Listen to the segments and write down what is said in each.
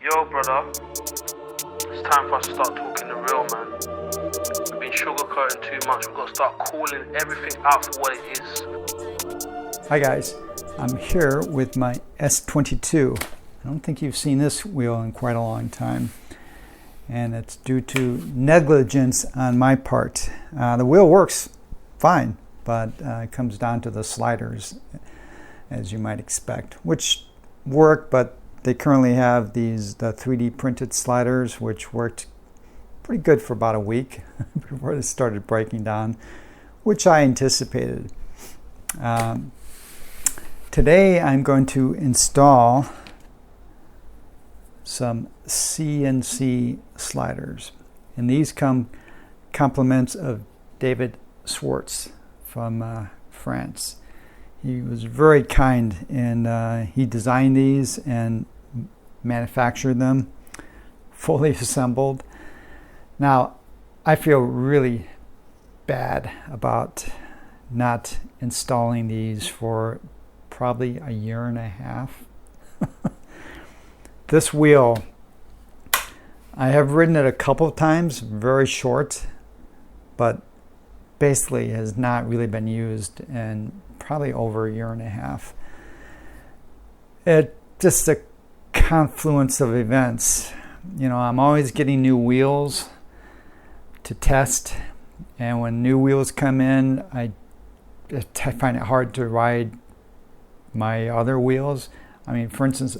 Yo, brother, it's time for us to start talking the real, man. We've been sugarcoating too much. We've got to start calling everything out for what it is. Hi guys, I'm here with my S22. I don't think you've seen this wheel in quite a long time, and it's due to negligence on my part. The wheel works fine, but it comes down to the sliders, as you might expect, which work, but they currently have the 3D printed sliders, which worked pretty good for about a week before they started breaking down, which I anticipated. Today I'm going to install some CNC sliders, and these come compliments of David Swartz from France. He was very kind, and he designed these and manufactured them, fully assembled. Now, I feel really bad about not installing these for probably a year and a half. This wheel, I have ridden it a couple of times, very short, but basically has not really been used in probably over a year and a half. It just a confluence of events. You know, I'm always getting new wheels to test, and when new wheels come in, I find it hard to ride my other wheels. I mean, for instance,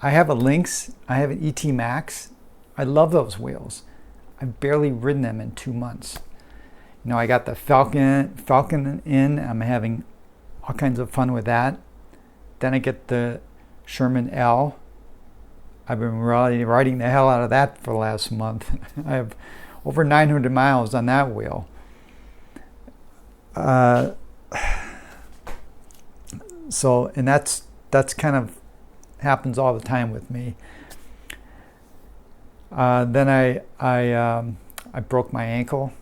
I have a Lynx, I have an ET Max. I love those wheels. I've barely ridden them in 2 months. You know, I got the Falcon in. I'm having all kinds of fun with that. Then I get the Sherman L. I've been really riding the hell out of that for the last month. I have over 900 miles on that wheel. So, and that's kind of happens all the time with me. Then I broke my ankle.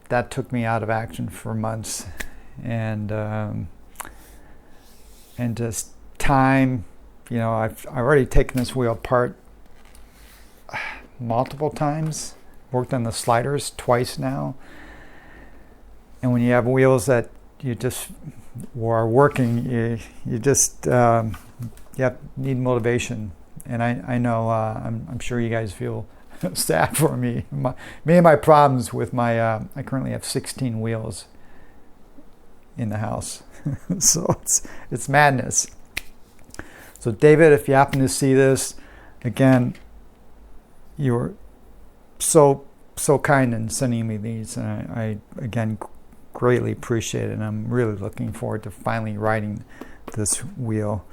That took me out of action for months, and just time. You know, I've already taken this wheel apart multiple times. Worked on the sliders twice now. And when you have wheels that you just are working, you just need motivation. And I know I'm sure you guys feel sad for me. Me and my problems with my I currently have 16 wheels in the house. So it's madness. So David, if you happen to see this, again, you were so kind in sending me these, and I again greatly appreciate it, and I'm really looking forward to finally riding this wheel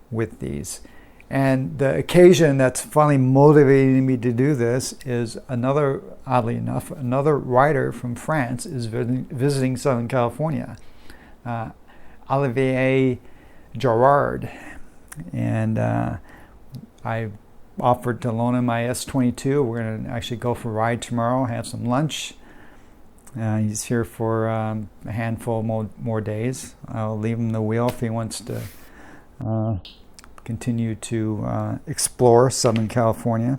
with these. And the occasion that's finally motivating me to do this is oddly enough, another rider from France is visiting Southern California, Olivier Gerard, and I offered to loan him my S22. We're going to actually go for a ride tomorrow, have some lunch. He's here for a handful more days. I'll leave him the wheel if he wants to continue to explore Southern California.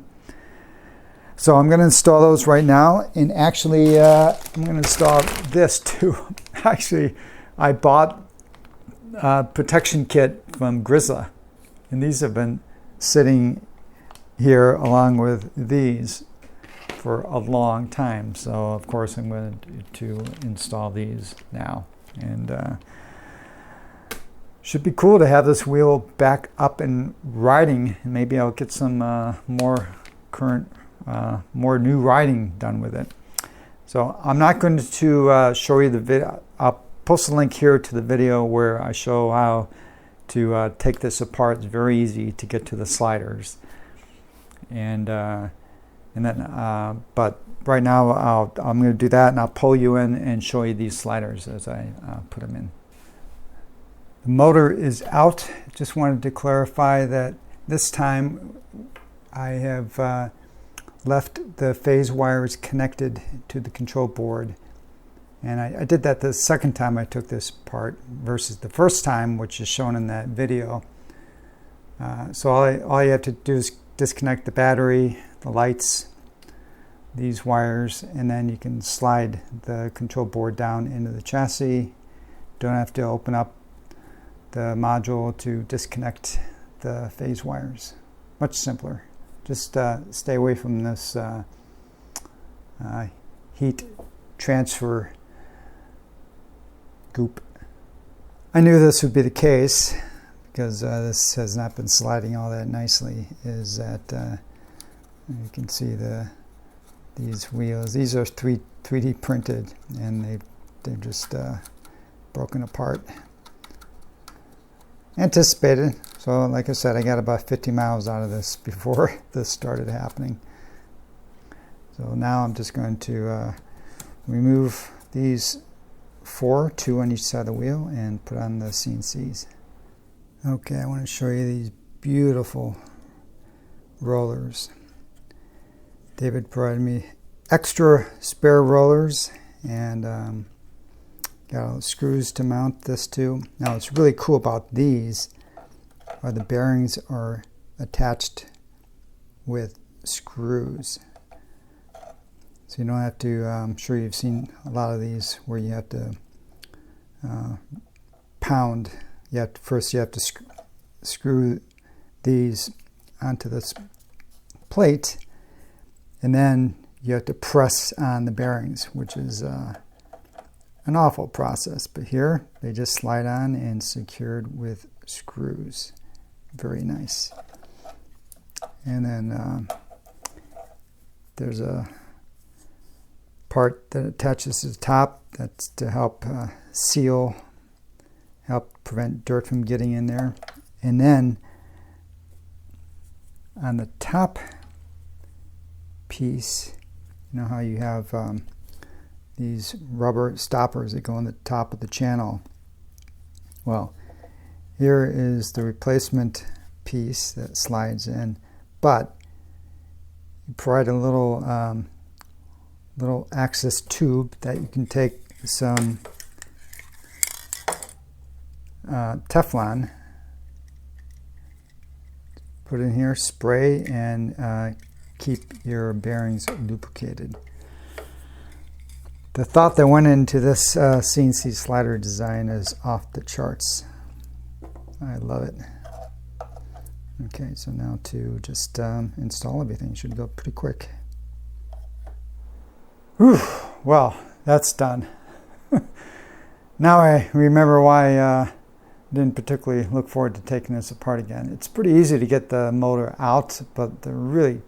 So I'm going to install those right now, and actually I'm going to install this too. Actually, I bought a protection kit from Grizzla, and these have been sitting here along with these for a long time. So of course I'm going to install these now, and should be cool to have this wheel back up and riding. Maybe I'll get some more new riding done with it. So I'm not going to show you the video. I'll post a link here to the video where I show how to take this apart. It's very easy to get to the sliders, and then but right now I'm going to do that, and I'll pull you in and show you these sliders as I put them in. The motor is out. Just wanted to clarify that this time I have left the phase wires connected to the control board, and I did that the second time I took this apart versus the first time, which is shown in that video. So all you have to do is disconnect the battery, the lights, these wires, and then you can slide the control board down into the chassis. Don't have to open up the module to disconnect the phase wires. Much simpler. Just stay away from this heat transfer goop. I knew this would be the case because this has not been sliding all that nicely. Is that you can see these wheels. These are 3D printed, and they've just broken apart. Anticipated. So like I said, I got about 50 miles out of this before this started happening. So now I'm just going to remove these 4, 2 on each side of the wheel, and put on the CNCs. Okay, I want to show you these beautiful rollers. David provided me extra spare rollers, and got all the screws to mount this to. Now what's really cool about these are the bearings are attached with screws. So you don't have to, I'm sure you've seen a lot of these where you have to pound. First you have to screw these onto this plate, and then you have to press on the bearings, which is an awful process. But here they just slide on and secured with screws. Very nice. And then there's a part that attaches to the top that's to help seal, help prevent dirt from getting in there. And then on the top piece, you know how you have these rubber stoppers that go on the top of the channel. Well, here is the replacement piece that slides in, but you provide a little little access tube that you can take some Teflon, put in here, spray, and keep your bearings lubricated. The thought that went into this CNC slider design is off the charts. I love it. Okay, so now to just install everything. Should go pretty quick. Whew, well, that's done. Now I remember why I didn't particularly look forward to taking this apart again. It's pretty easy to get the motor out, but the really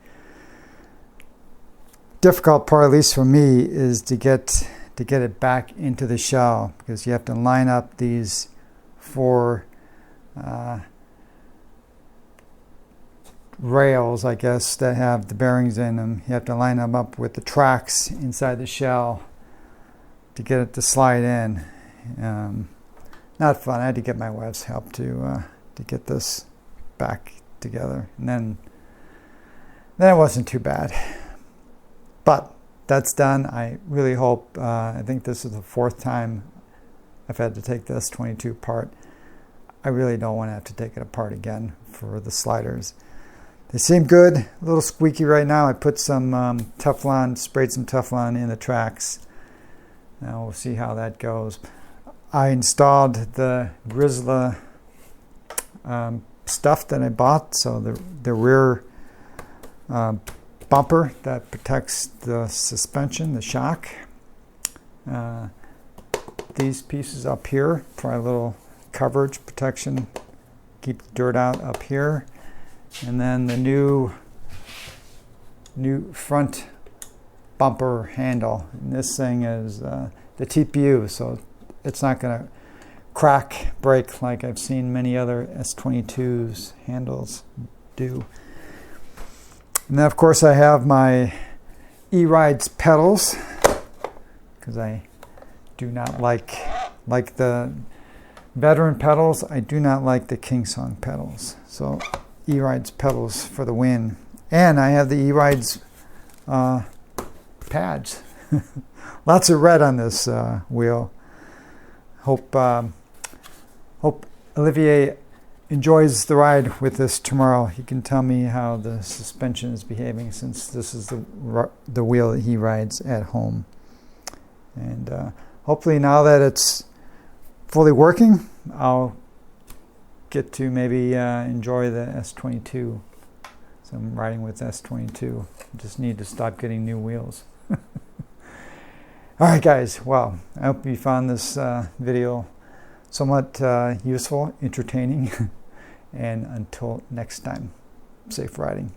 difficult part, at least for me, is to get it back into the shell, because you have to line up these 4 rails, I guess, that have the bearings in them. You have to line them up with the tracks inside the shell to get it to slide in. Not fun. I had to get my wife's help to get this back together, and then it wasn't too bad. But that's done. I really hope, I think this is the 4th time I've had to take this 22 apart. I really don't want to have to take it apart again for the sliders. They seem good, a little squeaky right now. I put some Teflon, sprayed some Teflon in the tracks. Now we'll see how that goes. I installed the Grizzla stuff that I bought, so the rear bumper that protects the suspension, the shock. These pieces up here for a little coverage protection, keep the dirt out up here. And then the new front bumper handle. And this thing is the TPU, so it's not going to crack, break like I've seen many other S22's handles do. And then of course I have my E-Rides pedals, because I do not like the veteran pedals. I do not like the KingSong pedals. So E-Rides pedals for the win. And I have the E-Rides pads. Lots of red on this wheel. Hope Olivier enjoys the ride with this tomorrow, he can tell me how the suspension is behaving, since this is the wheel that he rides at home. And hopefully now that it's fully working, I'll get to maybe enjoy the S22. So I'm riding with S22. Just need to stop getting new wheels. All right, guys. Well, I hope you found this video somewhat useful, entertaining. And until next time, safe riding.